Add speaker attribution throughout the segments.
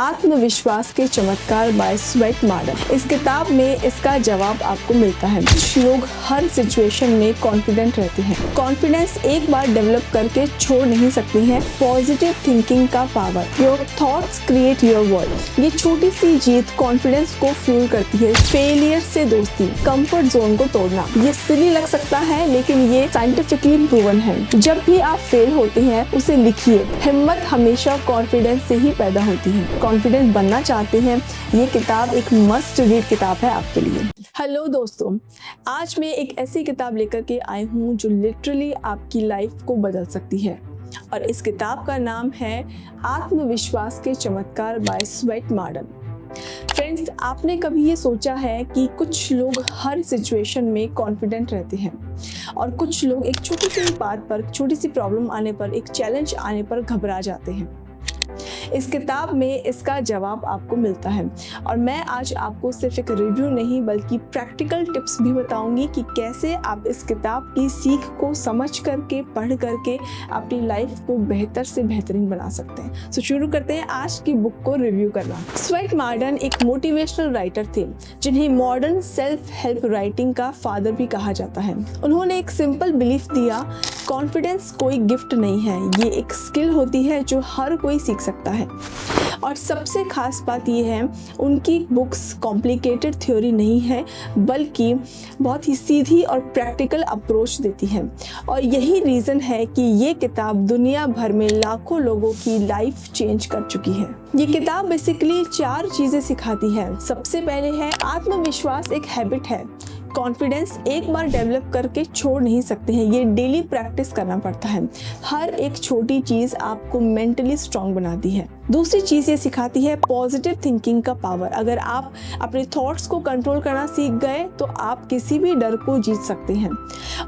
Speaker 1: आत्मविश्वास के चमत्कार बाय स्वेट मार्डन। इस किताब में इसका जवाब आपको मिलता है। कुछ लोग हर सिचुएशन में कॉन्फिडेंट रहते हैं। कॉन्फिडेंस एक बार डेवलप करके छोड़ नहीं सकते हैं। पॉजिटिव थिंकिंग का power, your thoughts create your world. ये छोटी सी जीत कॉन्फिडेंस को फ्यूल करती है। फेलियर से दोस्ती, कंफर्ट जोन को तोड़ना। ये सिली लग सकता है लेकिन ये साइंटिफिकली प्रूवन है। जब भी आप फेल होते हैं उसे लिखिए। हिम्मत हमेशा कॉन्फिडेंस से ही पैदा होती है। कॉन्फिडेंट बनना चाहते हैं, ये किताब एक मस्ट रीड किताब है आपके लिए। हेलो दोस्तों, आज मैं एक ऐसी किताब लेकर के आई हूँ जो लिटरली आपकी लाइफ को बदल सकती है और इस किताब का नाम है आत्मविश्वास के चमत्कार बाय स्वेट मार्डन। फ्रेंड्स, आपने कभी ये सोचा है कि कुछ लोग हर सिचुएशन में कॉन्फिडेंट रहते हैं और कुछ लोग एक छोटी सी बात पर, छोटी सी प्रॉब्लम आने पर, एक चैलेंज आने पर घबरा जाते हैं। इस किताब में इसका जवाब आपको मिलता है और मैं आज आपको सिर्फ एक रिव्यू नहीं बल्कि प्रैक्टिकल टिप्स भी बताऊंगी कि कैसे आप इस किताब की सीख को समझ करके, पढ़ करके अपनी लाइफ को बेहतर से बेहतरीन बना सकते हैं। तो शुरू करते हैं आज की बुक को रिव्यू करना। स्वेट मार्डन एक मोटिवेशनल राइटर थे जिन्हें मॉडर्न सेल्फ हेल्प राइटिंग का फादर भी कहा जाता है। उन्होंने एक सिंपल बिलीफ दिया, कॉन्फिडेंस कोई गिफ्ट नहीं है, ये एक स्किल होती है जो हर कोई सीख सकता है। और सबसे खास बात यह है, उनकी बुक्स कॉम्प्लिकेटेड थ्योरी नहीं है बल्कि बहुत ही सीधी और प्रैक्टिकल अप्रोच देती है। और यही रीज़न है कि ये किताब दुनिया भर में लाखों लोगों की लाइफ चेंज कर चुकी है। ये किताब बेसिकली 4 चीज़ें सिखाती है। सबसे पहले है आत्मविश्वास एक हैबिट है। कॉन्फिडेंस एक बार डेवलप करके छोड़ नहीं सकते हैं, ये डेली प्रैक्टिस करना पड़ता है। हर एक छोटी चीज़ आपको मेंटली स्ट्रांग बनाती है। दूसरी चीज़ ये सिखाती है पॉजिटिव थिंकिंग का पावर। अगर आप अपने थॉट्स को कंट्रोल करना सीख गए तो आप किसी भी डर को जीत सकते हैं।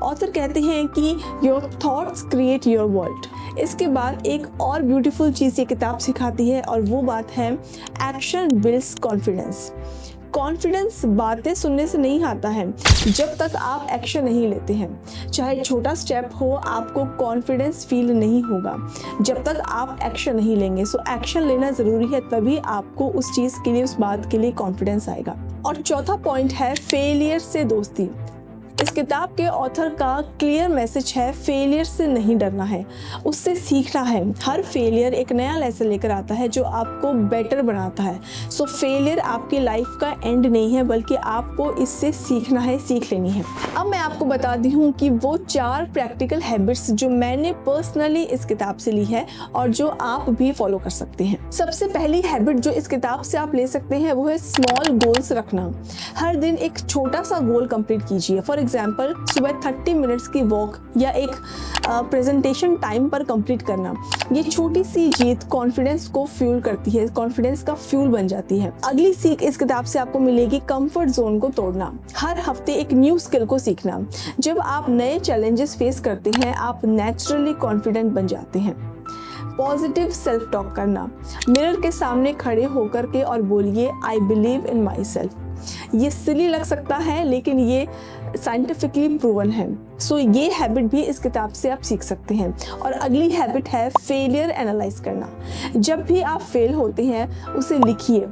Speaker 1: ऑथर कहते हैं कि your thoughts create your world. इसके बाद एक और ब्यूटीफुल चीज़ ये किताब सिखाती है और वो बात है एक्शन बिल्ड्स कॉन्फिडेंस। कॉन्फिडेंस बातें सुनने से नहीं आता है जब तक आप एक्शन नहीं लेते हैं। चाहे छोटा स्टेप हो, आपको कॉन्फिडेंस फील नहीं होगा जब तक आप एक्शन नहीं लेंगे। सो एक्शन लेना ज़रूरी है, तभी आपको उस चीज़ के लिए, उस बात के लिए कॉन्फिडेंस आएगा। और चौथा पॉइंट है फेलियर से दोस्ती। इस किताब के ऑथर का क्लियर मैसेज है, फेलियर से नहीं डरना है, उससे सीखना है। हर फेलियर एक नया लेसन लेकर आता है जो आपको बेटर बनाता है। सो फेलियर आपकी लाइफ का एंड नहीं है बल्कि आपको इससे सीखना है, सीख लेनी है। अब मैं आपको बताती हूँ कि वो 4 प्रैक्टिकल हैबिट्स जो मैंने पर्सनली इस किताब से ली है और जो आप भी फॉलो कर सकते हैं। सबसे पहली हैबिट जो इस किताब से आप ले सकते हैं वो है स्मॉल गोल्स रखना। हर दिन एक छोटा सा गोल कंप्लीट कीजिए। फॉर एग्जाम्पल, सुबह 30 मिनट्स की वॉक या एक प्रेजेंटेशन टाइम पर कंप्लीट करना। ये छोटी सी जीत कॉन्फिडेंस को फ्यूल करती है, कॉन्फिडेंस का फ्यूल बन जाती है। अगली सीख इस किताब से आपको मिलेगी कंफर्ट जोन को तोड़ना। हर हफ्ते एक न्यू स्किल को सीखना। जब आप नए चैलेंजेस फेस करते हैं आप नेचुरली कॉन्फिडेंट बन जाते हैं। पॉजिटिव सेल्फ टॉक करना। मिरर के सामने खड़े होकर के और बोलिए I believe in my self. ये सिली लग सकता है लेकिन ये साइंटिफिकली प्रूवन है। सो ये हैबिट भी इस किताब से आप सीख सकते हैं। और अगली हैबिट है फेलियर एनालाइज करना। जब भी आप फेल होते हैं उसे लिखिए,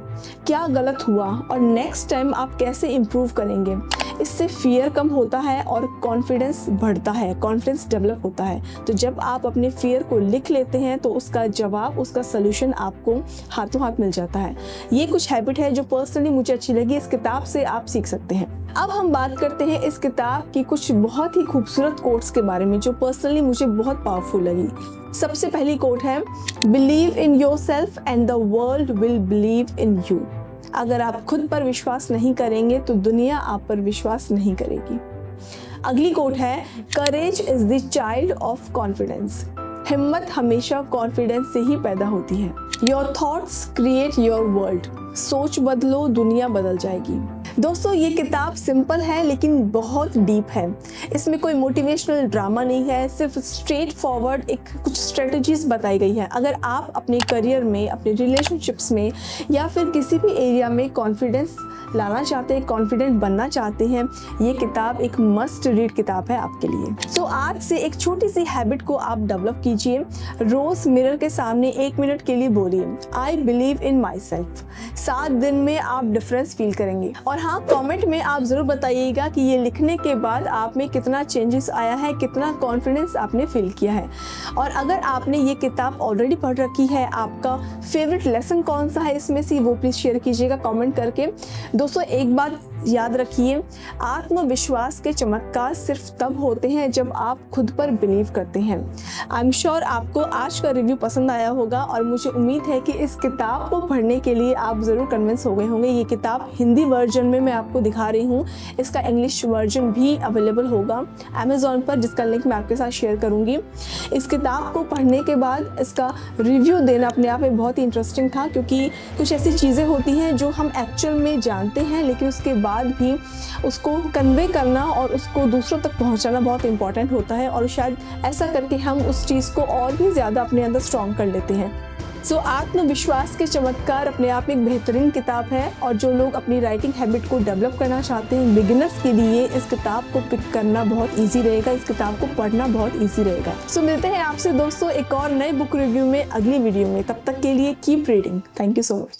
Speaker 1: क्या गलत हुआ और नेक्स्ट टाइम आप कैसे इम्प्रूव करेंगे। इससे फियर कम होता है और कॉन्फिडेंस बढ़ता है, कॉन्फिडेंस डेवलप होता है। तो जब आप अपने फियर को लिख लेते हैं तो उसका जवाब, उसका सलूशन आपको हाथों हाथ मिल जाता है। ये कुछ हैबिट है जो पर्सनली मुझे अच्छी लगी, इस किताब से आप सीख सकते हैं। अब हम बात करते हैं इस किताब की कुछ बहुत ही खूबसूरत कोट्स के बारे में जो पर्सनली मुझे बहुत पावरफुल लगी। सबसे पहली कोट है, believe in yourself and the world will believe in you. अगर आप खुद पर विश्वास नहीं करेंगे तो दुनिया आप पर विश्वास नहीं करेगी। अगली कोट है, courage is the child of confidence. हिम्मत हमेशा कॉन्फिडेंस से ही पैदा होती है। Your thoughts create your world. सोच बदलो, दुनिया बदल जाएगी। दोस्तों ये किताब सिंपल है लेकिन बहुत डीप है। इसमें कोई मोटिवेशनल ड्रामा नहीं है, सिर्फ स्ट्रेट फॉरवर्ड एक कुछ स्ट्रेटजीज बताई गई है। अगर आप अपने करियर में, अपने रिलेशनशिप्स में या फिर किसी भी एरिया में कॉन्फिडेंस लाना चाहते हैं, कॉन्फिडेंट बनना चाहते हैं, ये किताब एक मस्ट रीड किताब है आपके लिए। सो आज से एक छोटी सी हैबिट को आप डेवलप कीजिए। रोज मिरर के सामने 1 मिनट के लिए बोलिए I believe in my self. 7 दिन में आप डिफरेंस फील करेंगे। और हाँ, कमेंट में आप ज़रूर बताइएगा कि ये लिखने के बाद आप में कितना चेंजेस आया है, कितना कॉन्फिडेंस आपने फील किया है। और अगर आपने ये किताब ऑलरेडी पढ़ रखी है, आपका फेवरेट लेसन कौन सा है इसमें से, वो प्लीज़ शेयर कीजिएगा कमेंट करके। दोस्तों एक बात याद रखिए, आत्मविश्वास के चमत्कार सिर्फ तब होते हैं जब आप खुद पर बिलीव करते हैं। आई एम श्योर आपको आज का रिव्यू पसंद आया होगा और मुझे उम्मीद है कि इस किताब को पढ़ने के लिए आप ज़रूर कन्विंस हो गए होंगे। ये किताब हिंदी वर्जन में मैं आपको दिखा रही हूँ, इसका इंग्लिश वर्जन भी अवेलेबल होगा अमेज़ॉन पर, जिसका लिंक मैं आपके साथ शेयर करूँगी। इस किताब को पढ़ने के बाद इसका रिव्यू देना अपने आप में बहुत ही इंटरेस्टिंग था, क्योंकि कुछ ऐसी चीज़ें होती हैं जो हम एक्चुअल में जानते हैं लेकिन उसके बाद भी उसको कन्वे करना और उसको दूसरों तक पहुंचाना बहुत इंपॉर्टेंट होता है। और शायद ऐसा करके हम उस चीज़ को और भी ज़्यादा अपने अंदर स्ट्रॉन्ग कर लेते हैं। सो आत्मविश्वास के चमत्कार अपने आप में एक बेहतरीन किताब है, और जो लोग अपनी राइटिंग हैबिट को डेवलप करना चाहते हैं, बिगिनर्स के लिए इस किताब को पिक करना बहुत ईजी रहेगा, इस किताब को पढ़ना बहुत ईजी रहेगा। सो मिलते हैं आपसे दोस्तों एक और नए बुक रिव्यू में अगली वीडियो में। तब तक के लिए keep reading. Thank you so much.